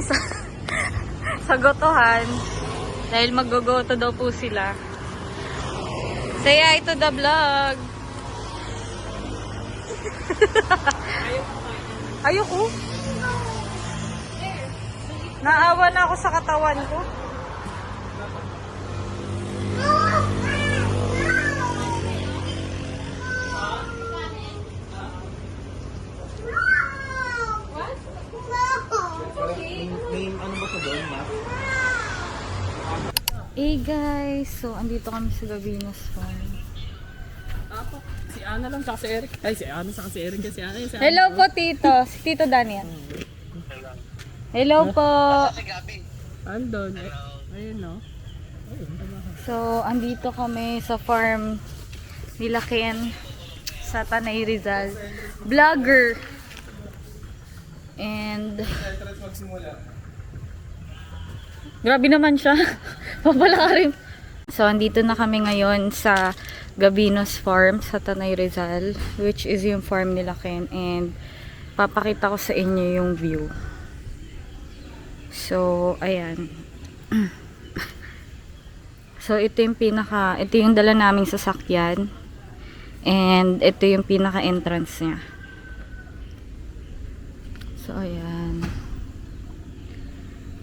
sa, sa gotohan. Dahil mag-goto daw po sila. Say hi to the vlog. Ayoko. Naawa na ako sa katawan ko. Ano ba ito doon, ma? Hey guys, so andito kami sa Gabinos Farm. Si Ana lang sa si Eric. Ay, si Ana sa si Eric kasi Ana. Si Ana. Hello po Tito, si Tito Daniel. Hello po. Andon. Ayun no. So andito kami sa farm nila Ken sa Tanay Rizal. Vlogger. And grabe naman siya. Papala ka rin. So andito na kami ngayon sa Gabinos Farm sa Tanay Rizal, which is yung farm nila Ken, and papakita ko sa inyo yung view. So ayan. So ito yung dala naming sasakyan, and ito yung pinaka entrance niya. So ayan,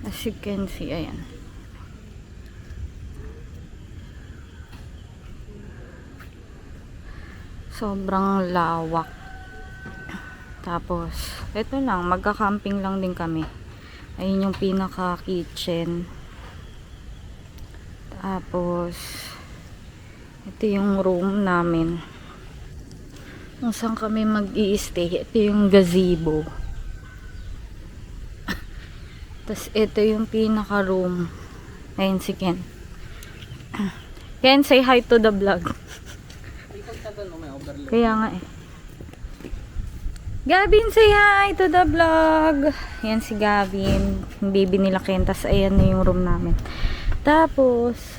as you can see, ayan. Sobrang lawak. Tapos ito lang, magka-camping lang din kami. Ayun yung pinaka kitchen. Tapos ito yung room namin kung saan kami mag-i-stay. Ito yung gazebo. Tapos ito yung pinaka room. Ayun si Ken. Ken, say hi to the vlog. Kaya nga eh. Gavin, say hi to the vlog. Yan si Gavin, yung baby nila Ken. Tapos ayan na yung room namin. Tapos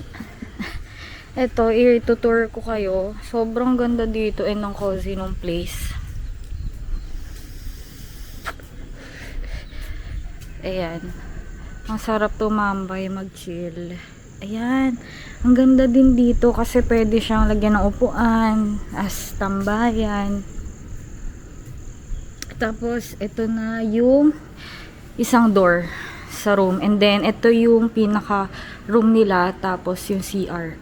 eto, i-tutour ko kayo. Sobrang ganda dito and ang cozy ng place. Ayan. Ang sarap tumambay, mag-chill. Ayan. Ang ganda din dito kasi pwede siyang lagyan ng upuan as tambayan. Tapos, ito na yung isang door sa room. And then, ito yung pinaka room nila. Tapos, yung CR.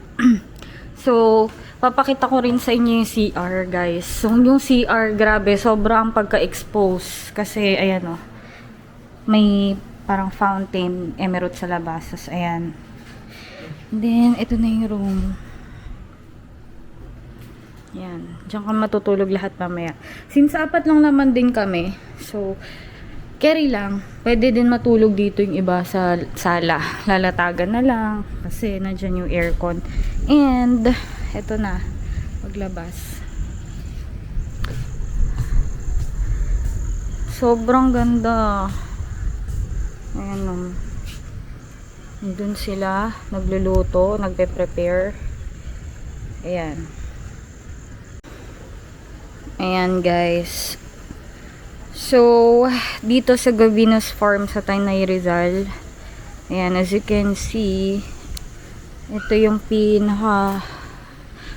So, papakita ko rin sa inyo yung CR, guys. So, yung CR, grabe, sobrang pagka-expose. Kasi, ayan o. May parang fountain, emerald sa labas. Tapos, ayan. Then, ito na yung room. Yan. Diyan ka matutulog lahat mamaya. Since apat lang naman din kami, so, carry lang. Pwede din matulog dito yung iba sa sala. Lalatagan na lang. Kasi, nandyan yung aircon. And, ito na. Maglabas. Sobrang ganda. Ayan o. Doon sila, nagluluto, nagpe-prepare. Ayan. Ayan guys. So, dito sa Gabinos Farm sa Tanay Rizal. Ayan, as you can see, ito yung pinaka,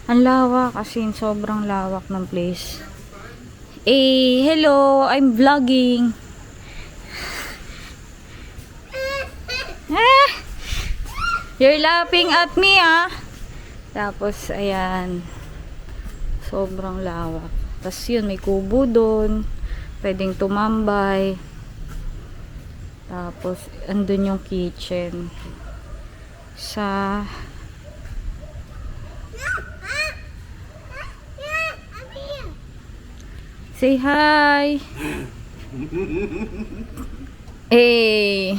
ang lawak kasi sobrang lawak ng place. Eh, hello, I'm vlogging. You're laughing at me, ah. Tapos, ayan. Sobrang lawak. Tapos, yun, may kubo doon. Pwedeng tumambay. Tapos, andun yung kitchen. Sa... Say hi! Hey!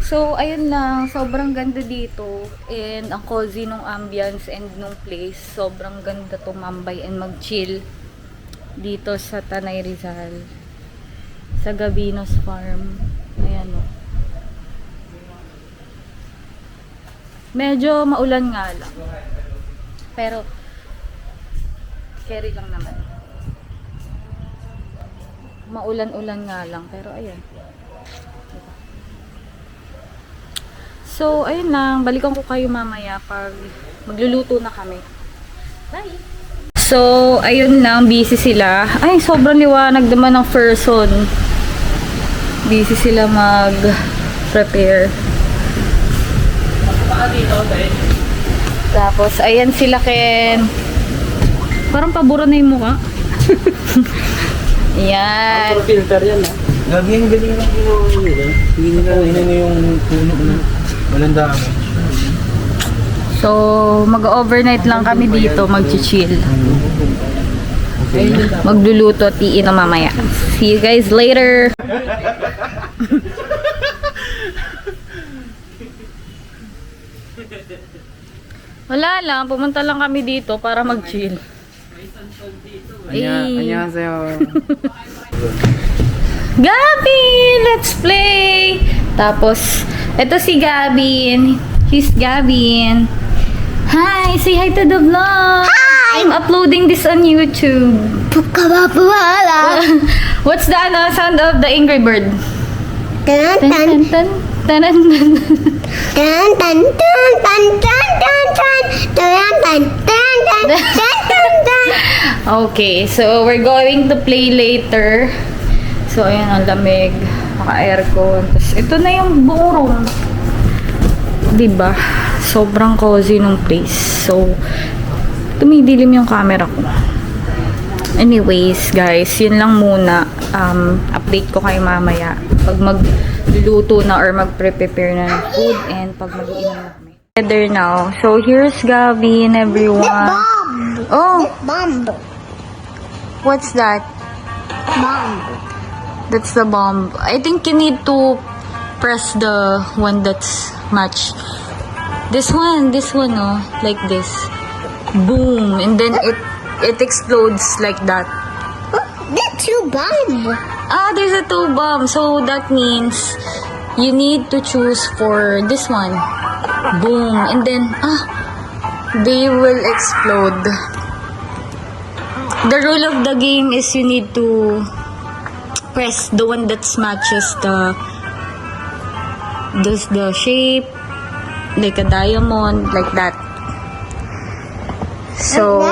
So, ayun lang. Sobrang ganda dito. And ang cozy nung ambience and nung place. Sobrang ganda tumambay and mag-chill dito sa Tanay Rizal. Sa Gabinos Farm. Ayan o. Medyo maulan nga lang. Pero, Carry lang naman. Maulan-ulan nga lang, pero ayun. So, ayun lang. Balikan ko kayo mamaya pag magluluto na kami. Bye! So, ayun lang. Busy sila. Ay, sobrang liwanag naman ng person. Busy sila mag-prepare. Tapos, ayan sila Ken. Parang pabura na yung mukha. Ayan. Puro filter yan ah. Gabi ang galing ng ginawa nila. Hindi nila inano yung puno na walang dami. So, mag-overnight lang kami dito, mag-chill. Magluluto at iinom mamaya. See you guys later! Wala lang, pumunta lang kami dito para mag-chill. Annyeonghaseyo. Gavin! Let's play! Tapos, eto si Gavin. He's Gavin. Hi! Say hi to the vlog! Hi! I'm uploading this on YouTube. What's the sound of the Angry Bird? Tan tan tan tan tan Okay, so we're going to play later. So, ayan, ang lamig. Naka-aircon. Tapos, ito na yung buong room. Diba? Sobrang cozy nung place. So, tumidilim yung camera ko. Anyways, guys, yun lang muna. Update ko kayo mamaya. Pag magluluto na or mag-prepare na ng food and pag mag-iinom na kami. Together now. So, here's Gavin, everyone. Oh! Bomb. What's that? Bomb. That's the bomb. I think you need to press the one that's match. This one, oh, like this. Boom, and then it explodes like that. That's your bomb. Ah, there's a two bomb. So that means you need to choose for this one. Boom, and then they will explode. The rule of the game is you need to press the one that matches the shape, like a diamond, like that. So,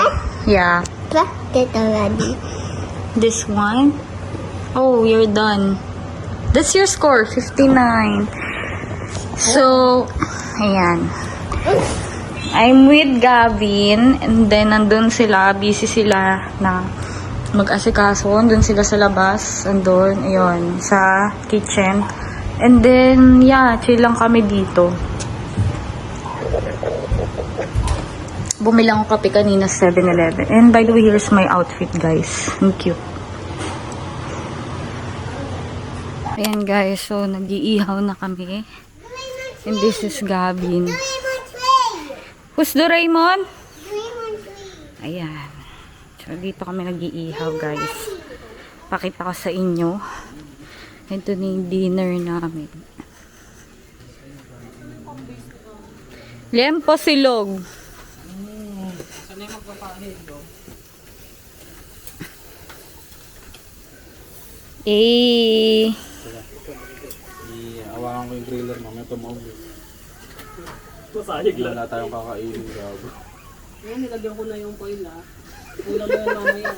yeah. Pressed it already. This one. Oh, you're done. That's your score, 59. So, ayan. I'm with Gavin, and then nandun sila, busy sila na mag-asikaso. Andun sila sa labas, andun, ayun, sa kitchen. And then, yeah, chill lang kami dito. Bumili ako kape kanina sa 7-Eleven. And by the way, here's my outfit, guys. Ang cute. Ayan, guys, so nag-iihaw na kami. And this is Gavin. Who's Doraemon? Ayan. So, dito kami nag-iihaw, guys. Pakita ko sa inyo. Ito na yung dinner namin. Lempo silog. Sana yung magpapahin ko. Iawakan ko yung griller mamaya tumawag. Masayag lang. Wala tayong kakainin, gago. Ngayon, nilagyan ko na yung foil ah. Ulam mo yan mamaya.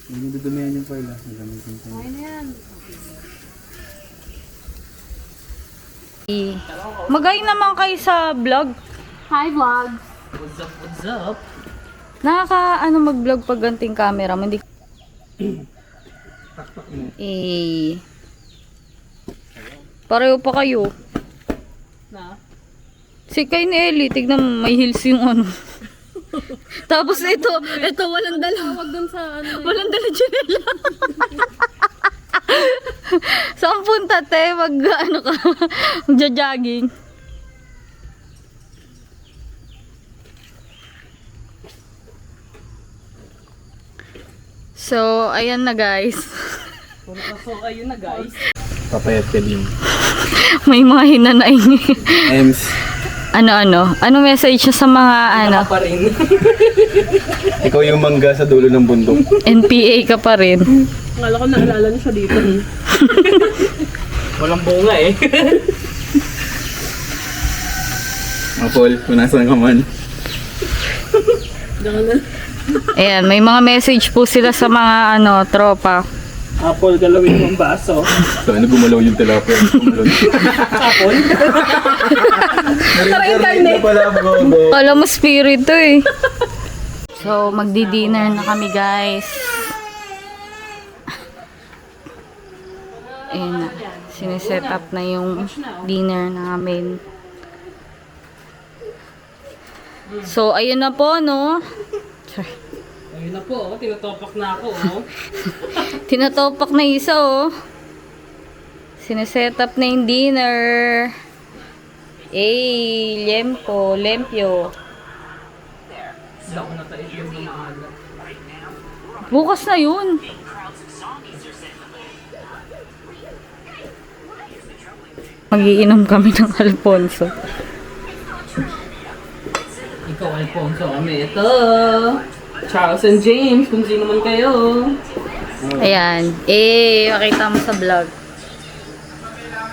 Hindi dudumihan yung file, gamitin ko. Okay na yan. Magay naman kayo sa vlog. Hi, vlog. What's up, what's up? Mag-vlog pag ganting camera mo. Hindi. Pareho pa kayo. Na? Si kay ni Ellie, tignan mo, may heels yung ano. Tapos ito walang dala. Tawag dun sa ano. Walang dala chinela. Saan punta, te? Ano ka? Magja-jogging. So, ayan na guys. So, ayun na guys. Papayat ka din. May mga hinanaing. Ems. Ano? Ano message niya sa mga ano? Pa rin. Ikaw yung mangga sa dulo ng bundok. NPA ka pa rin. Akala ko naalala niyo siya dito. Walang bunga eh. Apol, kung nasan ka man. Ayan, may mga message po sila sa mga ano, tropa. Apple, galawin mo ang baso. Sana gumalaw yung tilapia. Apple? Narinig na pala ako. Alam mo, spirit to eh. So, magdi-dinner na kami, guys. Ayan na. Sineset up na yung dinner namin. So, ayun na po, no? Sorry. Ayun na po, tinutopak na ako. Oh. Tinatopak na isa, oh. Sineset up na yung dinner. Lempyo. Hindi ako natait yung mga maaga. Bukas na yun. Magiinom kami ng Alfonso. Ikaw, Alfonso, kami. Ito. Charles and James, kung sino man kayo. Ayan. Makita mo sa vlog.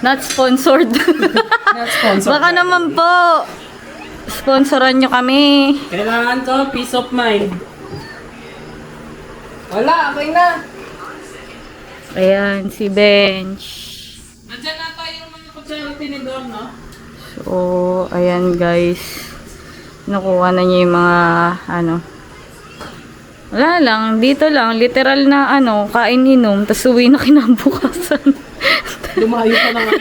Not sponsored. Not sponsored. Baka naman po. Sponsoran nyo kami. Kailangan to, peace of mind. Wala, okay na. Ayan, si Bench. Nandiyan na tayo yung mga kutsara tinidor, no? So, ayan guys. Nakuha na niya yung mga, ano. Wala lang, dito lang. Literal na, ano, kain-inom. Tapos uwi na kinabukasan. Lumayo pa naman.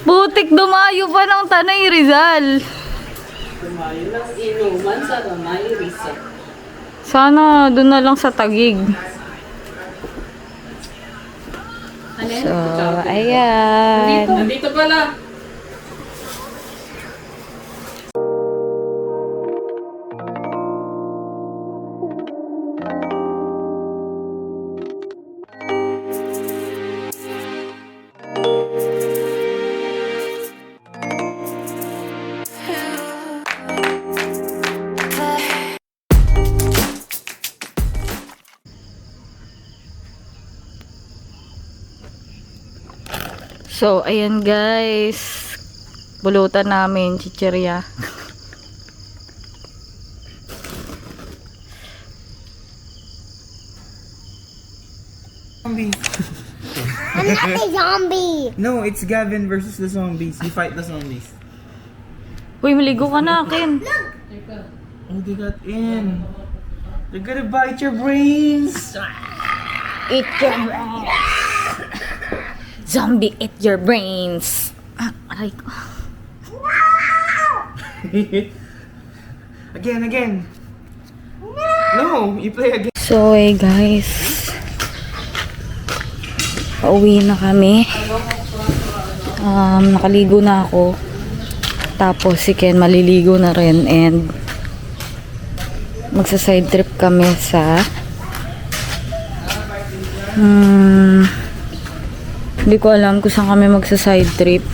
Putik, dumayo pa ng Tanay Rizal. Lumayo ng inuman sa Tanay Rizal. Sana doon na lang sa Tagig. So, ayan. Nandito pala. So, ayan guys. Bulutan namin, chichirya. Zombie. I'm not a zombie. No, it's Gavin versus the zombies. You fight the zombies. Uy, maligo ka na, Ken. Oh, they got in. They're gonna bite your brains. Eat your brains. Zombie, eat your brains. Aray ko. Again. No, you play again. So, guys. Pauwi na kami. Nakaligo na ako. Tapos si Ken maliligo na rin. And magsa-side trip kami sa hindi ko alam kung saan kami magsa-side trip.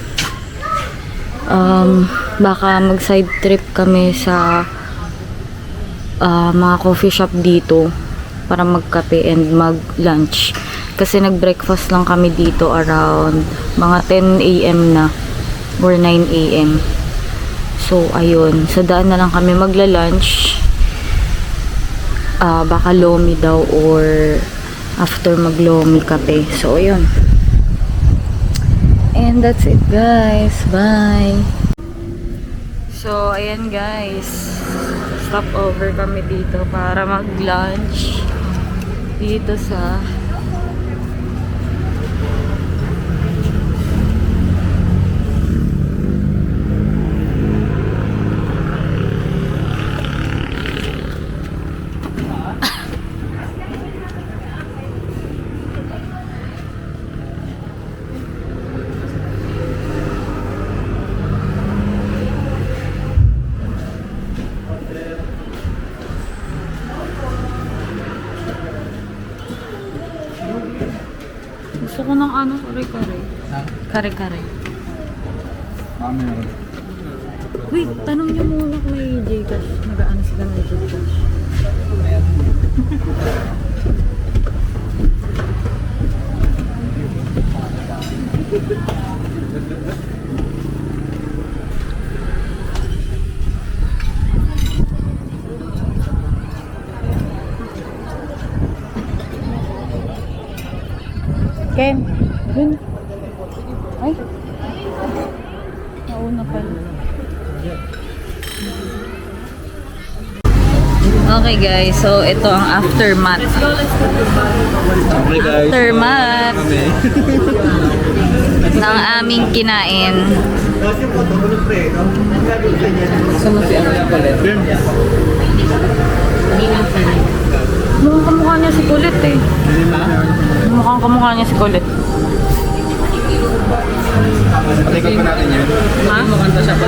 Baka mag-side trip kami sa mga coffee shop dito para magkape and mag-lunch. Kasi nag-breakfast lang kami dito around mga 10 AM na or 9 AM. So, ayun. Sa daan na lang kami magla-lunch. Baka lomi daw or after mag-lomi kape. So, ayun. And that's it, guys. Bye! So, ayan guys. Stop over kami dito para mag-lunch. Dito sa gusto ko ng ano, kare-kare. Kare-kare. Mami na. Wait, tanong niyo muna kung may Gcash. Nag-ano sila may Gcash. Ken, dun. Ay. Nauna pala. Okay guys, so ito ang aftermath. Okay guys. Aftermath ng aming kinain. Saan mo si ano yung palit? Mukhang kamukha niya si Kulit eh. Mukhang kamukha niya si Kulit. Patikan pa natin yan. Ha? Makanta siya pa.